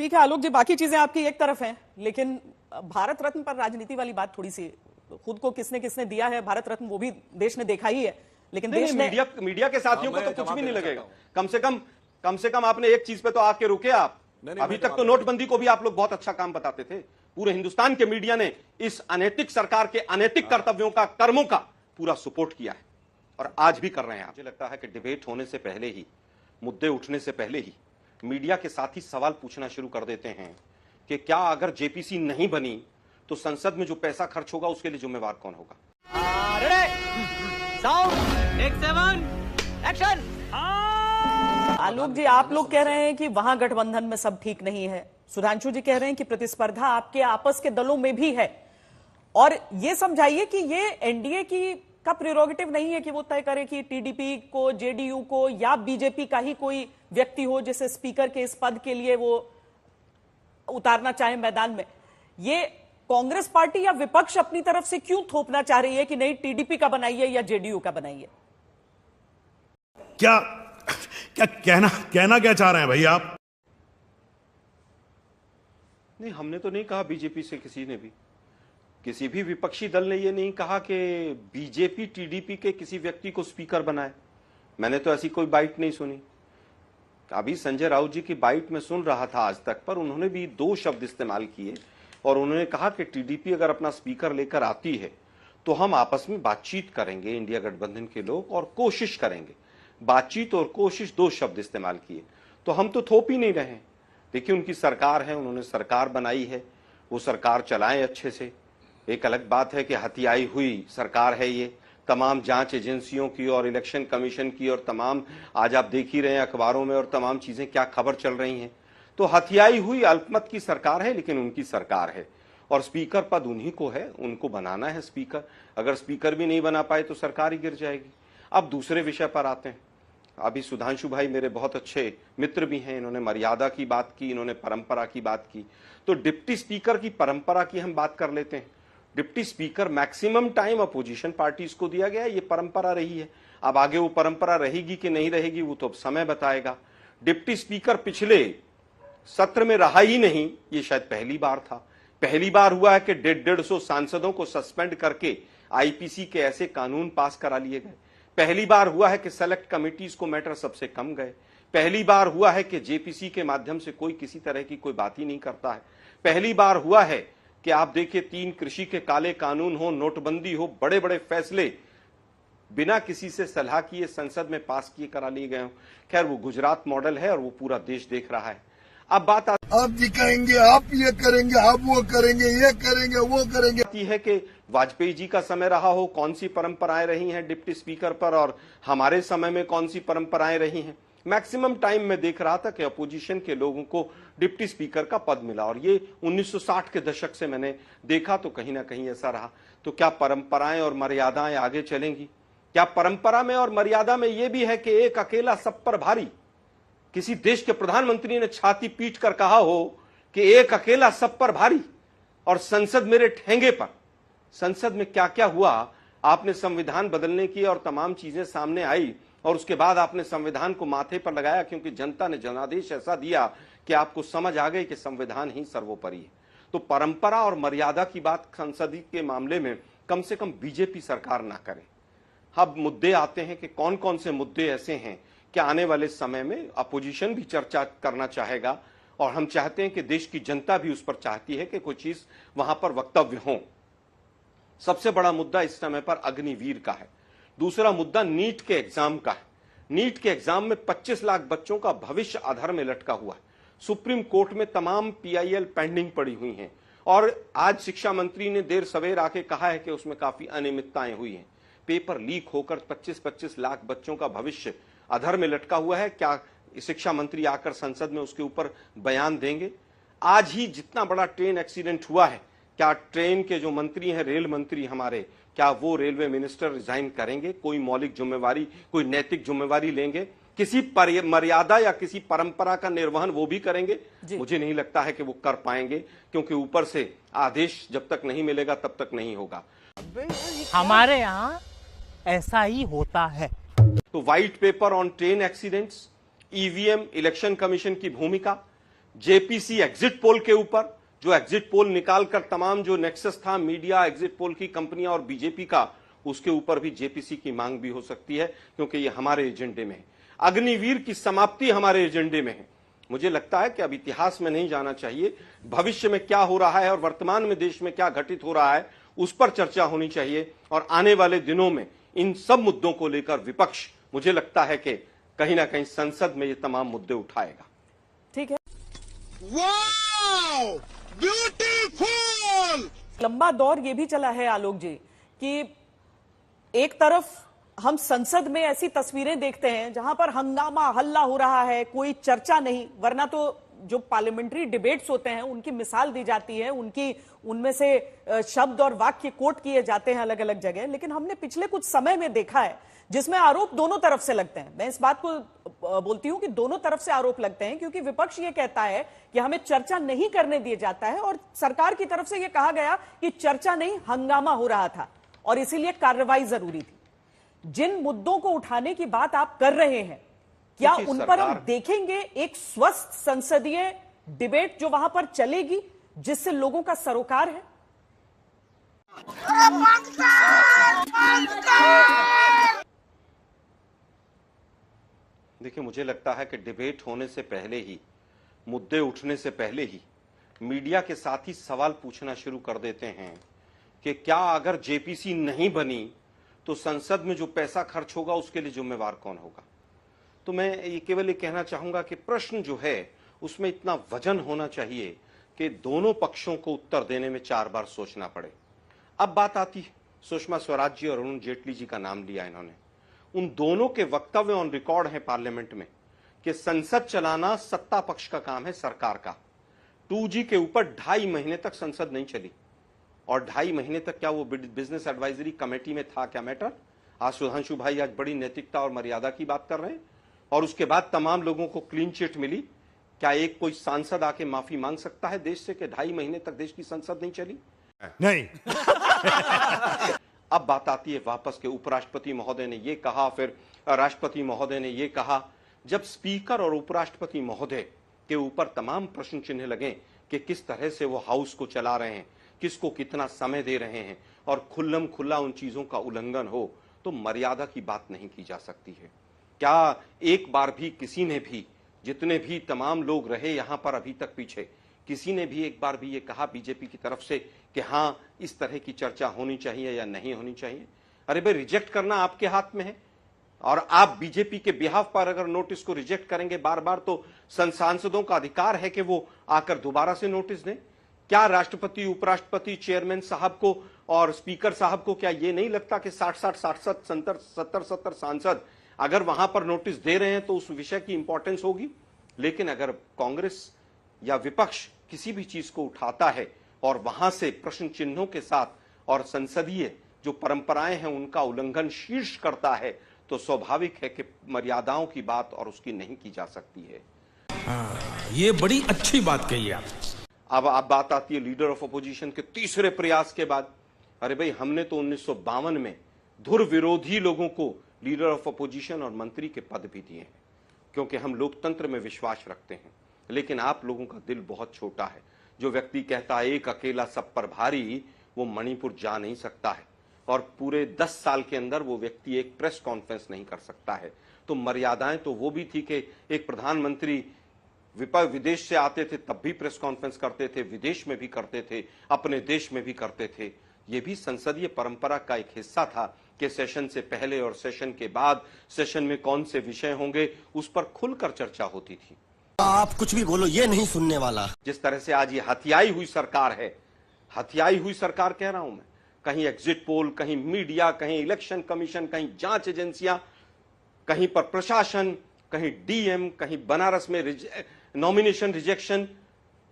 ठीक है आलोक जी, बाकी चीजें आपकी एक तरफ हैं, लेकिन भारत रत्न पर राजनीति वाली बात थोड़ी सी, खुद को किसने किसने दिया है भारत रत्न वो भी देश ने देखा ही है, लेकिन देश ने मीडिया के साथियों को तो कुछ भी नहीं लगेगा। कम से कम आपने एक चीज पे तो आके रुके आप। अभी तक तो नोटबंदी को भी आप लोग बहुत अच्छा काम बताते थे। पूरे हिंदुस्तान के मीडिया ने इस अनैतिक सरकार के अनैतिक कर्तव्यों का, कर्मों का पूरा सपोर्ट किया है और आज भी कर रहे हैं। मुझे लगता है कि डिबेट होने से पहले ही, मुद्दे उठने से पहले ही मीडिया के साथी सवाल पूछना शुरू कर देते हैं कि क्या अगर जेपीसी नहीं बनी तो संसद में जो पैसा खर्च होगा उसके लिए जिम्मेवार कौन होगा। आलोक जी, आप लोग कह रहे हैं कि वहां गठबंधन में सब ठीक नहीं है, सुधांशु जी कह रहे हैं कि प्रतिस्पर्धा आपके आपस के दलों में भी है, और ये समझाइए कि ये एनडीए की का प्रेरोगेटिव नहीं है कि वो तय करे कि टीडीपी को, जेडीयू को या बीजेपी का ही कोई व्यक्ति हो जिसे स्पीकर के इस पद के लिए वो उतारना चाहे मैदान में। ये कांग्रेस पार्टी या विपक्ष अपनी तरफ से क्यों थोपना चाह रही है कि नहीं टीडीपी का बनाइए या जेडीयू का बनाइए? क्या क्या कहना क्या चाह रहे हैं भाई आप? नहीं, हमने तो नहीं कहा बीजेपी से, किसी ने भी, किसी भी विपक्षी दल ने यह नहीं कहा कि बीजेपी टीडीपी के किसी व्यक्ति को स्पीकर बनाए। मैंने तो ऐसी कोई बाइट नहीं सुनी। अभी संजय राउत जी की बाइट में सुन रहा था आज तक, पर उन्होंने भी दो शब्द इस्तेमाल किए और उन्होंने कहा कि टीडीपी अगर अपना स्पीकर लेकर आती है तो हम आपस में बातचीत करेंगे, इंडिया गठबंधन के लोग, और कोशिश करेंगे। बातचीत और कोशिश, दो शब्द इस्तेमाल किए। तो हम तो थोप ही नहीं रहे। देखिए, उनकी सरकार है, उन्होंने सरकार बनाई है, वो सरकार चलाएं अच्छे से। एक अलग बात है कि हथियाई हुई सरकार है ये, तमाम जांच एजेंसियों की और इलेक्शन कमीशन की और तमाम, आज आप देख ही रहे हैं अखबारों में और तमाम चीजें क्या खबर चल रही हैं। तो हथियाई हुई अल्पमत की सरकार है, लेकिन उनकी सरकार है और स्पीकर पद उन्हीं को है, उनको बनाना है स्पीकर। अगर स्पीकर भी नहीं बना पाए तो सरकार ही गिर जाएगी। अब दूसरे विषय पर आते हैं। अभी सुधांशु भाई मेरे बहुत अच्छे मित्र भी हैं, इन्होंने मर्यादा की बात की, इन्होंने परंपरा की बात की। तो डिप्टी स्पीकर की परंपरा की हम बात कर लेते हैं। Deputy speaker maximum time opposition parties को दिया गया है, ये परंपरा रही है। अब आगे वो परंपरा रहेगी कि नहीं रहेगी वो तो अब समय बताएगा। डिप्टी स्पीकर पिछले सत्र में रहा ही नहीं, ये शायद पहली बार था। पहली बार हुआ है कि 150 सांसदों को सस्पेंड करके आईपीसी के ऐसे कानून पास करा लिए गए। पहली बार हुआ है कि सेलेक्ट कमिटीज को मैटर सबसे कम गए। पहली बार हुआ है कि जेपीसी के माध्यम से कोई किसी तरह की कोई बात ही नहीं करता है। पहली बार हुआ है कि आप देखिए, 3 कृषि के काले कानून हो, नोटबंदी हो, बड़े बड़े फैसले बिना किसी से सलाह किए संसद में पास किए करा लिए गए हो। खैर, वो गुजरात मॉडल है और वो पूरा देश देख रहा है। अब बात आप दिखाएंगे, आप ये करेंगे, आप वो करेंगे, ये करेंगे, वो करेंगे। है कि वाजपेयी जी का समय रहा हो, कौन सी परंपराएं रही हैं डिप्टी स्पीकर पर, और हमारे समय में कौन सी परंपराएं रही हैं। मैक्सिमम टाइम में देख रहा था कि अपोजिशन के लोगों को डिप्टी स्पीकर का पद मिला, और ये 1960 के दशक से मैंने देखा, तो कहीं ना कहीं ऐसा रहा। तो क्या परंपराएं और मर्यादाएं आगे चलेंगी? क्या परंपरा में और मर्यादा में यह भी है कि एक अकेला सब पर भारी? किसी देश के प्रधानमंत्री ने छाती पीट कर कहा हो कि एक अकेला सब पर भारी और संसद मेरे ठेंगे पर। संसद में क्या क्या हुआ, आपने संविधान बदलने की और तमाम चीजें सामने आई, और उसके बाद आपने संविधान को माथे पर लगाया, क्योंकि जनता ने जनादेश ऐसा दिया कि आपको समझ आ गई कि संविधान ही सर्वोपरि है। तो परंपरा और मर्यादा की बात संसद के मामले में कम से कम बीजेपी सरकार ना करे। अब मुद्दे आते हैं कि कौन कौन से मुद्दे ऐसे हैं कि आने वाले समय में अपोजिशन भी चर्चा करना चाहेगा, और हम चाहते हैं कि देश की जनता भी उस पर चाहती है कि कोई चीज वहां पर वक्तव्य हो। सबसे बड़ा मुद्दा इस समय पर अग्निवीर का है। दूसरा मुद्दा नीट के एग्जाम का है। नीट के एग्जाम में 25 लाख बच्चों का भविष्य अधर में लटका हुआ है। सुप्रीम कोर्ट में तमाम पीआईएल पेंडिंग पड़ी हुई हैं, और आज शिक्षा मंत्री ने देर सवेर आके कहा है कि उसमें काफी अनियमितताएं हुई हैं। पेपर लीक होकर 25-25 लाख बच्चों का भविष्य अधर में लटका हुआ है। क्या शिक्षा मंत्री आकर संसद में उसके ऊपर बयान देंगे? आज ही जितना बड़ा ट्रेन एक्सीडेंट हुआ है, क्या ट्रेन के जो मंत्री हैं, रेल मंत्री हमारे, क्या वो रेलवे मिनिस्टर रिजाइन करेंगे? कोई मौलिक जिम्मेवारी, कोई नैतिक जिम्मेवारी लेंगे? किसी मर्यादा या किसी परंपरा का निर्वहन वो भी करेंगे? मुझे नहीं लगता है कि वो कर पाएंगे, क्योंकि ऊपर से आदेश जब तक नहीं मिलेगा तब तक नहीं होगा। हमारे यहाँ ऐसा ही होता है। तो white paper on train accidents, EVM, election commission की भूमिका, जेपीसी एग्जिट पोल के ऊपर, जो एग्जिट पोल निकालकर तमाम जो नेक्सस था मीडिया, एग्जिट पोल की कंपनियां और बीजेपी का, उसके ऊपर भी जेपीसी की मांग भी हो सकती है, क्योंकि ये हमारे एजेंडे में है। अग्निवीर की समाप्ति हमारे एजेंडे में है। मुझे लगता है कि अब इतिहास में नहीं जाना चाहिए, भविष्य में क्या हो रहा है और वर्तमान में देश में क्या घटित हो रहा है उस पर चर्चा होनी चाहिए। और आने वाले दिनों में इन सब मुद्दों को लेकर विपक्ष, मुझे लगता है कि कहीं ना कहीं संसद में ये तमाम मुद्दे उठाएगा। ठीक है, वाओ ब्यूटीफुल। लंबा दौर ये भी चला है आलोक जी कि एक तरफ हम संसद में ऐसी तस्वीरें देखते हैं जहां पर हंगामा हल्ला हो रहा है, कोई चर्चा नहीं, वरना तो जो पार्लियामेंट्री डिबेट्स होते हैं उनकी मिसाल दी जाती है, उनमें से शब्द और वाक्य कोट किए जाते हैं अलग अलग जगह। लेकिन हमने पिछले कुछ समय में देखा है जिसमें आरोप दोनों तरफ से लगते हैं। मैं इस बात को बोलती हूं कि दोनों तरफ से आरोप लगते हैं, क्योंकि विपक्ष ये कहता है कि हमें चर्चा नहीं करने दिया जाता है, और सरकार की तरफ से यह कहा गया कि चर्चा नहीं, हंगामा हो रहा था और इसीलिए कार्रवाई जरूरी थी। जिन मुद्दों को उठाने की बात आप कर रहे हैं, क्या उन पर हम देखेंगे एक स्वस्थ संसदीय डिबेट जो वहां पर चलेगी, जिससे लोगों का सरोकार है? देखिए, मुझे लगता है कि डिबेट होने से पहले ही, मुद्दे उठने से पहले ही मीडिया के साथ ही सवाल पूछना शुरू कर देते हैं कि क्या अगर जेपीसी नहीं बनी तो संसद में जो पैसा खर्च होगा उसके लिए जिम्मेवार कौन होगा। तो मैं ये केवल ये कहना चाहूंगा कि प्रश्न जो है उसमें इतना वजन होना चाहिए कि दोनों पक्षों को उत्तर देने में 4 बार सोचना पड़े। अब बात आती है, सुषमा स्वराज जी और अरुण जेटली जी का नाम लिया इन्होंने। उन दोनों के वक्तव्य ऑन रिकॉर्ड है पार्लियामेंट में कि संसद चलाना सत्ता पक्ष का काम है, सरकार का। 2G के ऊपर 2.5 महीने तक संसद नहीं चली, और 2.5 महीने तक क्या वो बिजनेस एडवाइजरी कमेटी में था क्या मैटर? आज सुधांशु भाई आज बड़ी नैतिकता और मर्यादा की बात कर रहे हैं, और उसके बाद तमाम लोगों को क्लीन चिट मिली। क्या एक कोई सांसद आके माफी मांग सकता है देश से कि 2.5 महीने तक देश की संसद नहीं चली? नहीं। अब बात आती है वापस के उपराष्ट्रपति महोदय ने ये कहा, फिर राष्ट्रपति महोदय ने ये कहा। जब स्पीकर और उपराष्ट्रपति महोदय के ऊपर तमाम प्रश्न चिन्ह लगे कि किस तरह से वो हाउस को चला रहे हैं, किसको कितना समय दे रहे हैं, और खुल्लम खुल्ला उन चीजों का उल्लंघन हो, तो मर्यादा की बात नहीं की जा सकती है। क्या एक बार भी किसी ने भी, जितने भी तमाम लोग रहे यहां पर अभी तक पीछे, किसी ने भी एक बार भी ये कहा बीजेपी की तरफ से कि हां इस तरह की चर्चा होनी चाहिए या नहीं होनी चाहिए? अरे भाई, रिजेक्ट करना आपके हाथ में है, और आप बीजेपी के बिहाफ पर अगर नोटिस को रिजेक्ट करेंगे बार बार, तो सांसदों का अधिकार है कि वो आकर दोबारा से नोटिस दें। क्या राष्ट्रपति, उपराष्ट्रपति, चेयरमैन साहब को और स्पीकर साहब को क्या ये नहीं लगता कि 60-70 सांसद अगर वहां पर नोटिस दे रहे हैं तो उस विषय की इंपॉर्टेंस होगी? लेकिन अगर कांग्रेस या विपक्ष किसी भी चीज को उठाता है और वहां से प्रश्न चिन्हों के साथ और संसदीय जो परंपराएं हैं उनका उल्लंघन शीर्ष करता है, तो स्वाभाविक है कि मर्यादाओं की बात और उसकी नहीं की जा सकती है। ये बड़ी अच्छी बात कही आप। अब बात आती है लीडर ऑफ अपोजिशन के तीसरे प्रयास के बाद। अरे भाई, हमने तो 1952 में धुर विरोधी लोगों को लीडर ऑफ अपोजिशन और मंत्री के पद भी दिए हैं, क्योंकि हम लोकतंत्र में विश्वास रखते हैं। लेकिन आप लोगों का दिल बहुत छोटा है। जो व्यक्ति कहता है एक अकेला सब पर भारी, वो मणिपुर जा नहीं सकता है, और पूरे 10 साल के अंदर वो व्यक्ति एक प्रेस कॉन्फ्रेंस नहीं कर सकता है। तो मर्यादाएं तो वो भी थी कि एक प्रधानमंत्री विदेश से आते थे तब भी प्रेस कॉन्फ्रेंस करते थे, विदेश में भी करते थे, अपने देश में भी करते थे। ये भी संसदीय परंपरा का एक हिस्सा था कि सेशन से पहले और सेशन के बाद सेशन में कौन से विषय होंगे उस पर खुलकर चर्चा होती थी। आप कुछ भी बोलो, ये नहीं सुनने वाला। जिस तरह से आज ये हथियाई हुई सरकार है, हथियाई हुई सरकार कह रहा हूं मैं, कहीं एग्जिट पोल, कहीं मीडिया, कहीं इलेक्शन कमीशन, कहीं जांच एजेंसियां, कहीं पर प्रशासन, कहीं डीएम, कहीं बनारस में नॉमिनेशन रिजेक्शन,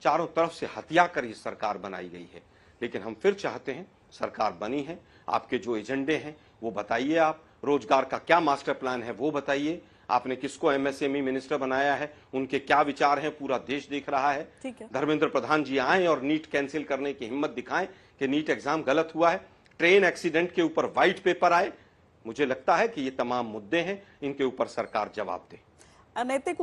चारों तरफ से हथिया कर ये सरकार बनाई गई है। लेकिन हम फिर चाहते हैं, सरकार बनी है, आपके जो एजेंडे हैं वो बताइए। आप रोजगार का क्या मास्टर प्लान है वो बताइए। आपने किसको एमएसएमई मिनिस्टर बनाया है, उनके क्या विचार हैं, पूरा देश देख रहा है। धर्मेंद्र प्रधान जी आए और नीट कैंसिल करने की हिम्मत दिखाएं कि नीट एग्जाम गलत हुआ है। ट्रेन एक्सीडेंट के ऊपर व्हाइट पेपर आए। मुझे लगता है कि ये तमाम मुद्दे हैं, इनके ऊपर सरकार जवाब दे। अनैतिक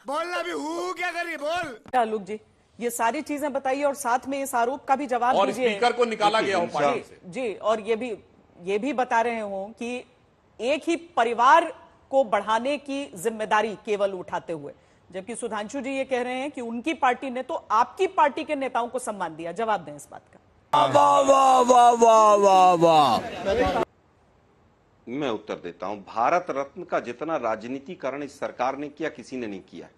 बोलना भी हूँ क्या करिए बोल। आलोक जी, ये सारी चीजें बताइए और साथ में इस आरोप का भी जवाब और दीजिए। स्पीकर को निकाला गया हो पार्टी से। जी, और ये भी बता रहे हो कि एक ही परिवार को बढ़ाने की जिम्मेदारी केवल उठाते हुए, जबकि सुधांशु जी ये कह रहे हैं कि उनकी पार्टी ने तो आपकी पार्टी के नेताओं को सम्मान दिया। जवाब दें इस बात का। वाह वाह वाह वाह वाह वाह। मैं उत्तर देता हूं। भारत रत्न का जितना राजनीतिकरण इस सरकार ने किया, किसी ने नहीं किया।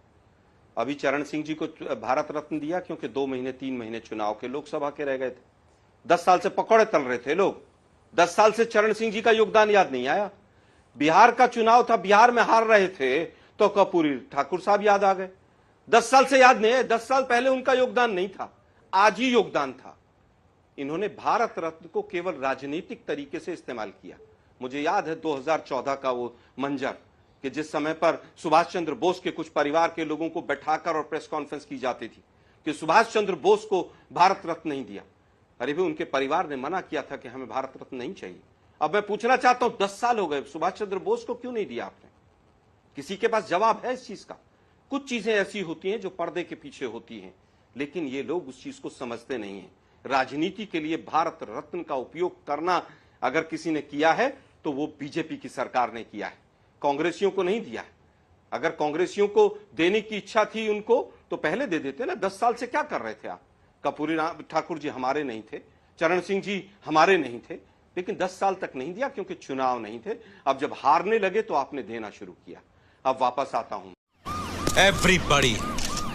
अभी चरण सिंह जी को भारत रत्न दिया क्योंकि 2 महीने 3 महीने चुनाव के लोकसभा के रह गए थे। 10 साल से पकौड़े तल रहे थे लोग। 10 साल से चरण सिंह जी का योगदान याद नहीं आया। बिहार का चुनाव था, बिहार में हार रहे थे तो कर्पूरी ठाकुर साहब याद आ गए। 10 साल से याद नहीं है। 10 साल पहले उनका योगदान नहीं था, आज ही योगदान था। इन्होंने भारत रत्न को केवल राजनीतिक तरीके से इस्तेमाल किया। मुझे याद है 2014 का वो मंजर कि जिस समय पर सुभाष चंद्र बोस के कुछ परिवार के लोगों को बैठाकर और प्रेस कॉन्फ्रेंस की जाती थी कि सुभाष चंद्र बोस को भारत रत्न नहीं दिया। अरे भी उनके परिवार ने मना किया था कि हमें भारत रत्न नहीं चाहिए। अब मैं पूछना चाहता हूं, 10 साल हो गए, सुभाष चंद्र बोस को क्यों नहीं दिया आपने? किसी के पास जवाब है इस चीज का? कुछ चीजें ऐसी होती हैं जो पर्दे के पीछे होती हैं, लेकिन ये लोग उस चीज को समझते नहीं है। राजनीति के लिए भारत रत्न का उपयोग करना अगर किसी ने किया है तो वो बीजेपी की सरकार ने किया है, कांग्रेसियों को नहीं दिया है। अगर कांग्रेसियों को देने की इच्छा थी उनको तो पहले दे देते ना। 10 साल से क्या कर रहे थे आप? कर्पूरी ठाकुर जी हमारे नहीं थे, चरण सिंह जी हमारे नहीं थे, लेकिन 10 साल तक नहीं दिया क्योंकि चुनाव नहीं थे। अब जब हारने लगे तो आपने देना शुरू किया। अब वापस आता हूं। एवरीबॉडी,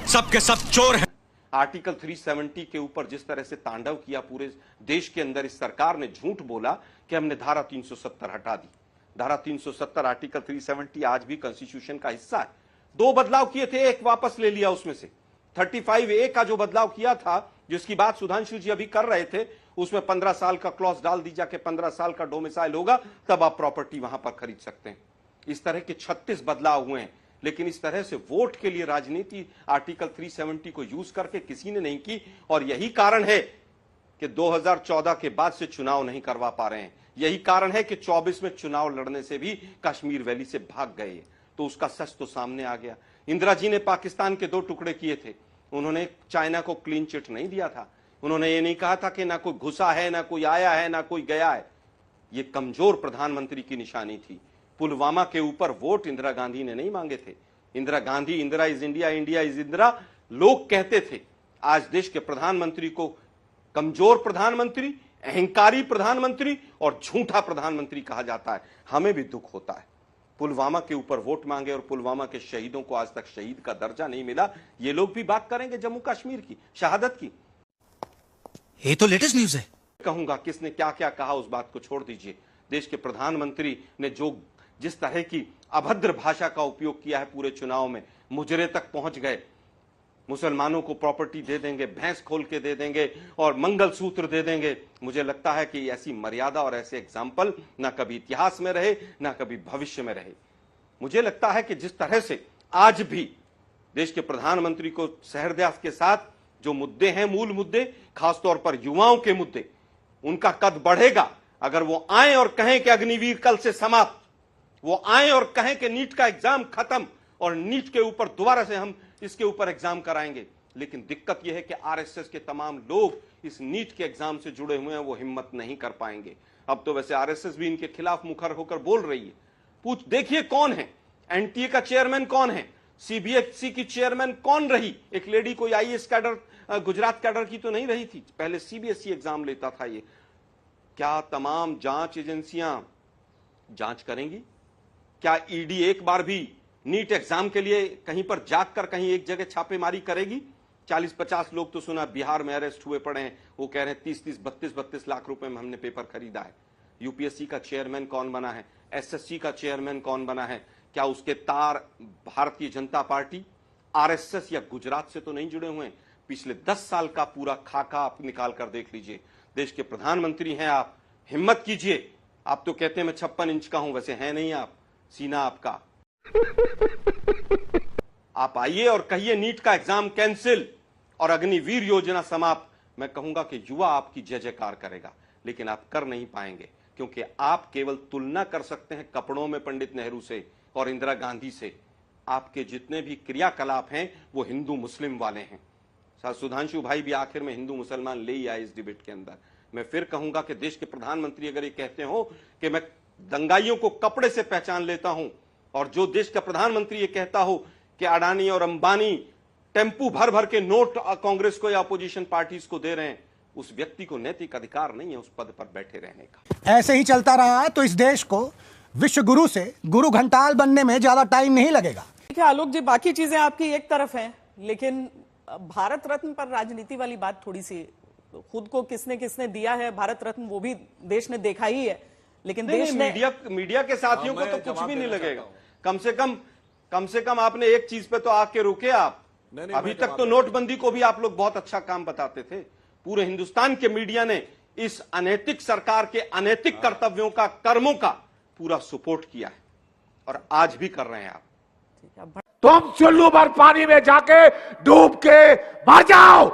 सबके सब चोर है। आर्टिकल 370 के ऊपर जिस तरह से तांडव किया पूरे देश के अंदर, इस सरकार ने झूठ बोला कि हमने धारा 370 हटा दी। धारा 370 आर्टिकल 370 आज भी कॉन्स्टिट्यूशन का हिस्सा है। 2 बदलाव किए थे, एक वापस ले लिया। उसमें से 35A का जो बदलाव किया था, जिसकी बात सुधांशु जी अभी कर रहे थे, उसमें 15 साल का क्लॉज डाल दीजिए कि 15 साल का डोमिसाइल होगा तब आप प्रॉपर्टी वहां पर खरीद सकते हैं। इस तरह के 36 बदलाव हुए हैं, लेकिन इस तरह से वोट के लिए राजनीति आर्टिकल 370 को यूज करके किसी ने नहीं की। और यही कारण है कि 2014 के बाद से चुनाव नहीं करवा पा रहे हैं। यही कारण है कि 24 में चुनाव लड़ने से भी कश्मीर वैली से भाग गए। तो उसका सच तो सामने आ गया। इंदिरा जी ने पाकिस्तान के 2 टुकड़े किए थे। उन्होंने चाइना को क्लीन चिट नहीं दिया था। उन्होंने ये नहीं कहा था कि ना कोई घुसा है, ना कोई आया है, ना कोई गया है। ये कमजोर प्रधानमंत्री की निशानी थी। पुलवामा के ऊपर वोट इंदिरा गांधी ने नहीं मांगे थे। Indira Gandhi, Indira is India, India is Indira लोग कहते थे। आज देश के प्रधानमंत्री को कमजोर प्रधानमंत्री, अहंकारी प्रधानमंत्री और झूठा प्रधानमंत्री कहा जाता है। हमें भी दुख होता है। पुलवामा के ऊपर वोट मांगे और पुलवामा के शहीदों को आज तक शहीद का दर्जा नहीं मिला। ये लोग भी बात करेंगे जम्मू कश्मीर की शहादत की। ये तो लेटेस्ट न्यूज है। कहूंगा किसने क्या क्या कहा उस बात को छोड़ दीजिए। देश के प्रधानमंत्री ने जिस तरह की अभद्र भाषा का उपयोग किया है पूरे चुनाव में, मुजरे तक पहुंच गए। मुसलमानों को प्रॉपर्टी दे देंगे, भैंस खोल के दे देंगे और मंगलसूत्र दे देंगे। मुझे लगता है कि ऐसी मर्यादा और ऐसे एग्जाम्पल ना कभी इतिहास में रहे, ना कभी भविष्य में रहे। मुझे लगता है कि जिस तरह से आज भी देश के प्रधानमंत्री को सहृदय के साथ जो मुद्दे हैं, मूल मुद्दे, खासतौर पर युवाओं के मुद्दे, उनका कद बढ़ेगा अगर वो आए और कहें कि अग्निवीर कल से समाप्त, वो आए और कहें कि नीट का एग्जाम खत्म और नीट के ऊपर दोबारा से हम इसके ऊपर एग्जाम कराएंगे। लेकिन दिक्कत यह है कि आरएसएस के तमाम लोग इस नीट के एग्जाम से जुड़े हुए हैं, वो हिम्मत नहीं कर पाएंगे। अब तो वैसे आरएसएस भी इनके खिलाफ मुखर होकर बोल रही है। देखिए कौन है, एनटीए का चेयरमैन कौन है, सीबीएसई की चेयरमैन कौन रही। एक लेडी कोई आईएएस कैडर, गुजरात कैडर की तो नहीं रही थी, पहले सीबीएसई एग्जाम लेता था ये। क्या तमाम जांच एजेंसियां जांच करेंगी? क्या ईडी एक बार भी नीट एग्जाम के लिए कहीं पर जाकर कहीं एक जगह छापेमारी करेगी? 40-50 लोग तो सुना बिहार में अरेस्ट हुए पड़े हैं। वो कह रहे हैं 30-30, 32-32 लाख रुपए में हमने पेपर खरीदा है। यूपीएससी का चेयरमैन कौन बना है? एसएससी का चेयरमैन कौन बना है? क्या उसके तार भारतीय जनता पार्टी, आरएसएस या गुजरात से तो नहीं जुड़े हुए? पिछले 10 साल का पूरा खाका आप निकाल कर देख लीजिए। देश के प्रधानमंत्री हैं आप, हिम्मत कीजिए। आप तो कहते हैं मैं 56 इंच का हूं, वैसे है नहीं आप, सीना आपका। आप आइए और कहिए नीट का एग्जाम कैंसिल और अग्निवीर योजना समाप्त। मैं कहूंगा कि युवा आपकी जय जयकार करेगा, लेकिन आप कर नहीं पाएंगे क्योंकि आप केवल तुलना कर सकते हैं कपड़ों में पंडित नेहरू से और इंदिरा गांधी से। आपके जितने भी क्रियाकलाप हैं वो हिंदू मुस्लिम वाले हैं। सुधांशु भाई भी आखिर में हिंदू मुसलमान ले ही आए इस डिबेट के अंदर। मैं फिर कहूंगा कि देश के प्रधानमंत्री अगर ये कहते हो कि मैं दंगाइयों को कपड़े से पहचान लेता हूं, और जो देश का प्रधानमंत्री ये कहता हो कि अडानी और अंबानी टेम्पू भर भर के नोट कांग्रेस को या अपोजिशन पार्टीज को दे रहे हैं, उस व्यक्ति को नैतिक अधिकार नहीं है उस पद पर बैठे रहने का। ऐसे ही चलता रहा तो इस देश को विश्व गुरु से गुरु घंटाल बनने में ज्यादा टाइम नहीं लगेगा। देखिए आलोक जी, बाकी चीजें आपकी एक तरफ हैं, लेकिन भारत रत्न पर राजनीति वाली बात थोड़ी सी, खुद को किसने किसने दिया है भारत रत्न वो भी देश ने देखा ही है, लेकिन देश ने मीडिया के साथियों को तो कुछ भी नहीं लगेगा। कम से कम आपने एक चीज पे तो आके रुके आप। अभी तक तो नोटबंदी को भी आप लोग बहुत अच्छा काम बताते थे। पूरे हिंदुस्तान के मीडिया ने इस अनैतिक सरकार के अनैतिक कर्तव्यों का, कर्मों का पूरा सपोर्ट किया है और आज भी कर रहे हैं आप। तुम चुल्लू भर पानी में जाके डूब के मर जाओ,